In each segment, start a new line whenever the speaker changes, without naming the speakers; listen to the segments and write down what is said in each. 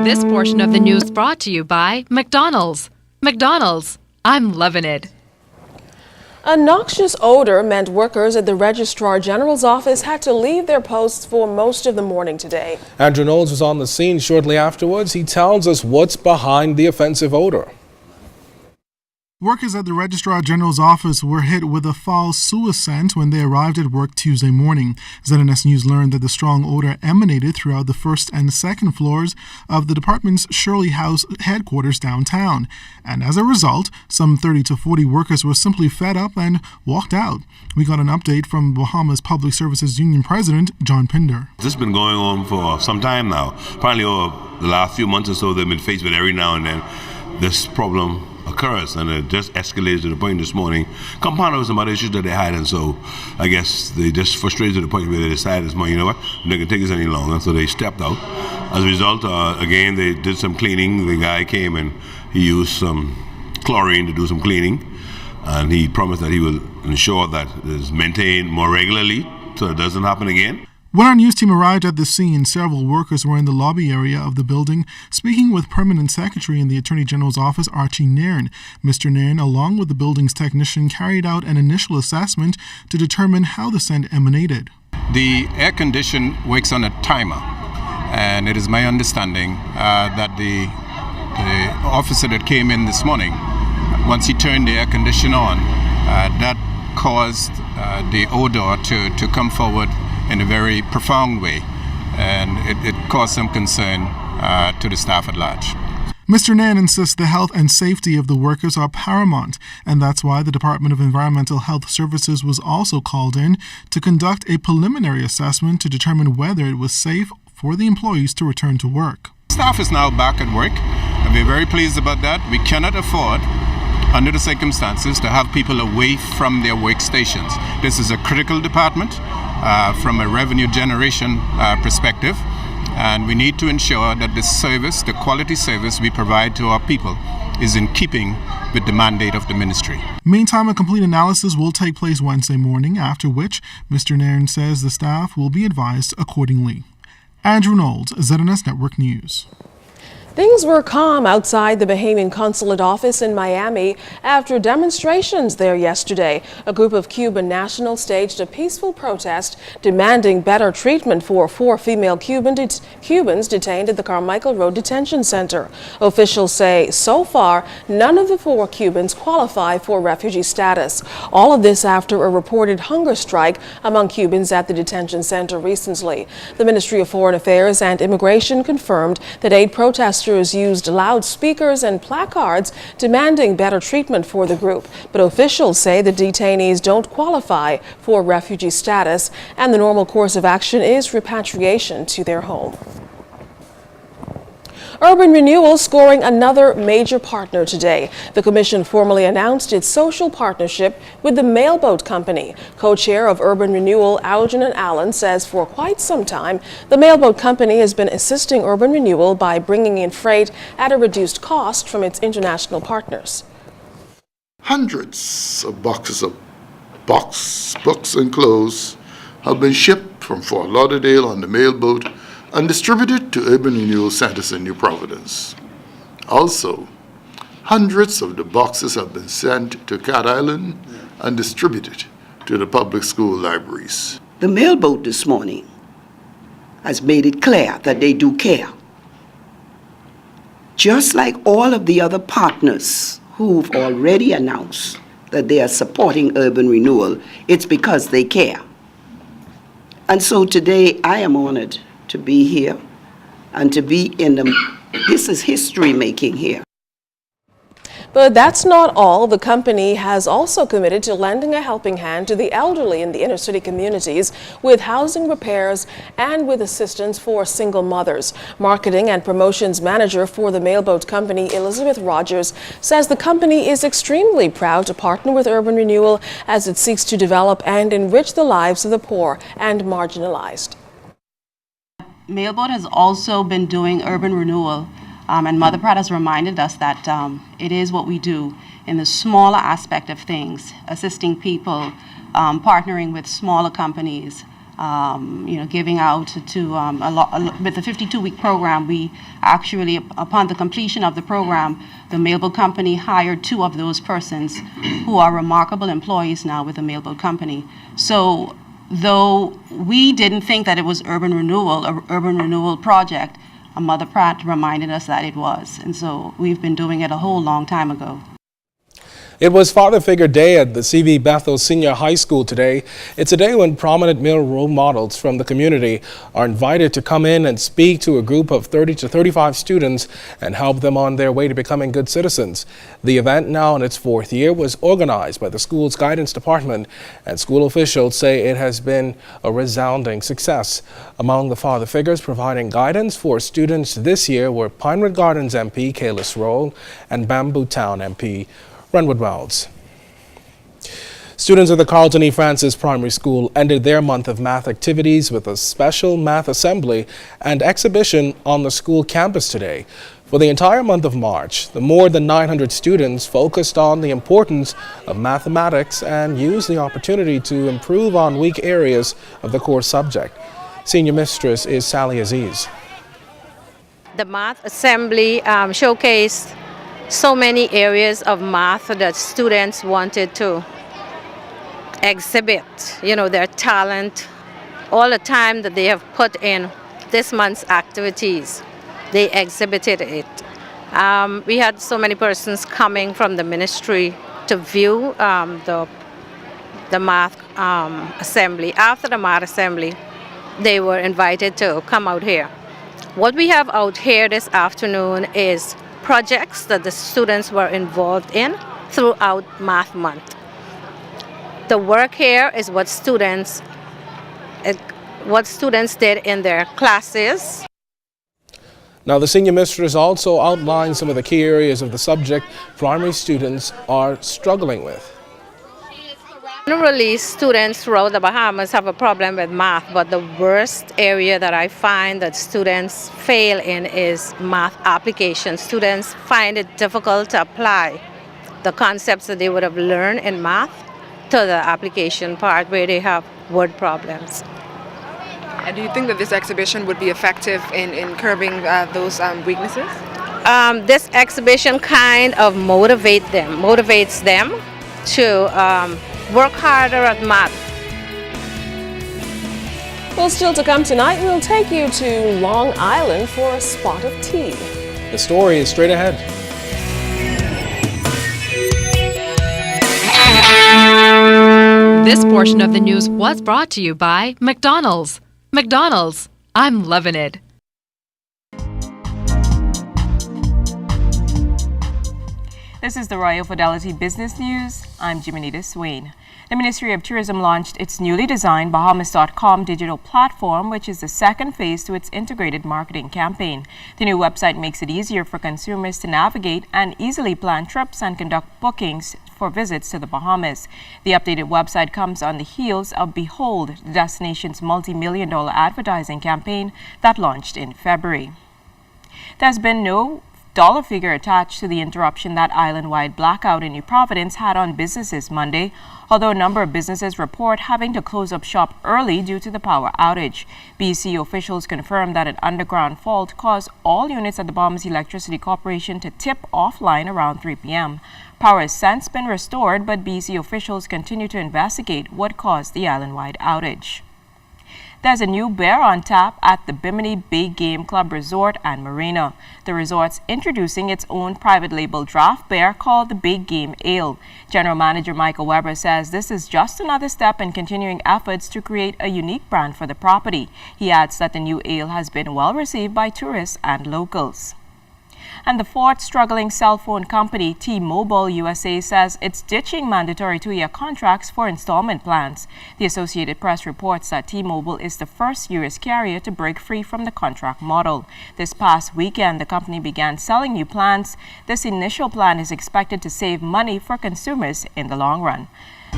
This portion of the news brought to you by McDonald's. McDonald's, I'm loving it.
A noxious odor meant workers at the Registrar General's office had to leave their posts for most of the morning today.
Andrew Knowles was on the scene shortly afterwards. He tells us what's behind the offensive odor.
Workers at the Registrar General's office were hit with a foul sewer scent when they arrived at work Tuesday morning. ZNS News learned that the strong odor emanated throughout the first and second floors of the department's Shirley House headquarters downtown. And as a result, some 30 to 40 workers were simply fed up and walked out. We got an update from Bahamas Public Services Union President John Pinder.
This has been going on for some time now. Apparently over the last few months or so, they've been faced with every now and then this problem occurs, and it just escalated to the point this morning, compounded with some other issues that they had, and so I guess they just frustrated to the point where they decided this morning, you know what, they can't take this any longer, so they stepped out. As a result, again, they did some cleaning. The guy came and he used some chlorine to do some cleaning, and he promised that he will ensure that it is maintained more regularly so it doesn't happen again.
When our news team arrived at the scene, several workers were in the lobby area of the building, speaking with Permanent Secretary in the Attorney General's office, Archie Nairn. Mr. Nairn, along with the building's technician, carried out an initial assessment to determine how the scent emanated.
The air condition works on a timer, and it is my understanding that the officer that came in this morning, once he turned the air conditioner on, that caused the odor to come forward in a very profound way, and it caused some concern to the staff at large.
Mr. Nairn insists the health and safety of the workers are paramount, and that's why the Department of Environmental Health Services was also called in to conduct a preliminary assessment to determine whether it was safe for the employees to return to work.
Staff is now back at work, and we're very pleased about that. We cannot afford, under the circumstances, to have people away from their workstations. This is a critical department from a revenue generation perspective, and we need to ensure that the service, the quality service we provide to our people, is in keeping with the mandate of the ministry.
Meantime, a complete analysis will take place Wednesday morning, after which Mr. Nairn says the staff will be advised accordingly. Andrew Knowles, ZNS Network News.
Things were calm outside the Bahamian consulate office in Miami after demonstrations there yesterday. A group of Cuban nationals staged a peaceful protest demanding better treatment for 4 female Cubans detained at the Carmichael Road Detention Center. Officials say so far none of the 4 Cubans qualify for refugee status. All of this after a reported hunger strike among Cubans at the detention center recently. The Ministry of Foreign Affairs and Immigration confirmed that 8 protesters used loudspeakers and placards demanding better treatment for the group. But officials say the detainees don't qualify for refugee status, and the normal course of action is repatriation to their home. Urban Renewal scoring another major partner today. The commission formally announced its social partnership with the Mailboat Company. Co-chair of Urban Renewal, Algernon Allen, says for quite some time, the Mailboat Company has been assisting Urban Renewal by bringing in freight at a reduced cost from its international partners.
Hundreds of boxes of books and clothes have been shipped from Fort Lauderdale on the Mailboat and distributed to Urban Renewal Centers in New Providence. Also, hundreds of the boxes have been sent to Cat Island and distributed to the public school libraries.
The Mailboat this morning has made it clear that they do care. Just like all of the other partners who've already announced that they are supporting Urban Renewal, it's because they care. And so today I am honored to be here and to be in this is history making here.
But that's not all. The company has also committed to lending a helping hand to the elderly in the inner city communities with housing repairs and with assistance for single mothers. Marketing and promotions manager for the Mailboat Company, Elizabeth Rogers, says the company is extremely proud to partner with Urban Renewal as it seeks to develop and enrich the lives of the poor and marginalized.
Mailboat has also been doing urban renewal, and Mother Pratt has reminded us that it is what we do in the smaller aspect of things, assisting people, partnering with smaller companies giving out to with the 52-week program, we actually, upon the completion of the program, the mailboat company hired 2 of those persons who are remarkable employees now with the mailboat company. So though we didn't think that it was an urban renewal project, Mother Pratt reminded us that it was. And so we've been doing it a whole long time ago.
It was Father Figure Day at the CV Bethel Senior High School today. It's a day when prominent male role models from the community are invited to come in and speak to a group of 30 to 35 students and help them on their way to becoming good citizens. The event, now in its 4th year, was organized by the school's guidance department, and school officials say it has been a resounding success. Among the father figures providing guidance for students this year were Pinewood Gardens MP Kalis Roll and Bamboo Town MP Renwood Wells. Students of the Carlton E. Francis Primary School ended their month of math activities with a special math assembly and exhibition on the school campus today. For the entire month of March, the more than 900 students focused on the importance of mathematics and used the opportunity to improve on weak areas of the core subject. Senior Mistress is Sally Aziz.
The math assembly showcased so many areas of math that students wanted to exhibit, their talent, all the time that they have put in this month's activities. They exhibited it. We had so many persons coming from the ministry to view the math assembly. After the math assembly, they were invited to come out here. What we have out here this afternoon is projects that the students were involved in throughout Math Month. The work here is what students did in their classes.
Now, the Senior Mistress also outlined some of the key areas of the subject primary students are struggling with.
Generally, students throughout the Bahamas have a problem with math, but the worst area that I find that students fail in is math application. Students find it difficult to apply the concepts that they would have learned in math to the application part where they have word problems.
And do you think that this exhibition would be effective in curbing those weaknesses?
This exhibition kind of motivates them to work harder at math.
Well, still to come tonight, we'll take you to Long Island for a spot of tea.
The story is straight ahead.
This portion of the news was brought to you by McDonald's. McDonald's, I'm loving it.
This is the Royal Fidelity Business News. I'm Jimenita Swain. The Ministry of Tourism launched its newly designed Bahamas.com digital platform, which is the second phase to its integrated marketing campaign. The new website makes it easier for consumers to navigate and easily plan trips and conduct bookings for visits to the Bahamas. The updated website comes on the heels of Behold, the destination's multi-million-dollar advertising campaign that launched in February. There's been no dollar figure attached to the interruption that island-wide blackout in New Providence had on businesses Monday, although a number of businesses report having to close up shop early due to the power outage. BC officials confirmed that an underground fault caused all units at the Bahamas Electricity Corporation to tip offline around 3 p.m. Power has since been restored, but BC officials continue to investigate what caused the island-wide outage. There's a new beer on tap at the Bimini Bay Game Club Resort and Marina. The resort's introducing its own private label draft beer called the Big Game Ale. General Manager Michael Weber says this is just another step in continuing efforts to create a unique brand for the property. He adds that the new ale has been well received by tourists and locals. And the fourth struggling cell phone company, T-Mobile USA, says it's ditching mandatory 2-year contracts for installment plans. The Associated Press reports that T-Mobile is the first U.S. carrier to break free from the contract model. This past weekend, the company began selling new plans. This initial plan is expected to save money for consumers in the long run.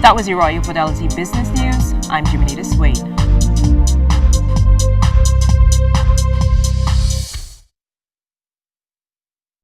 That was your Royal Fidelity Business News. I'm Jimenita Swain.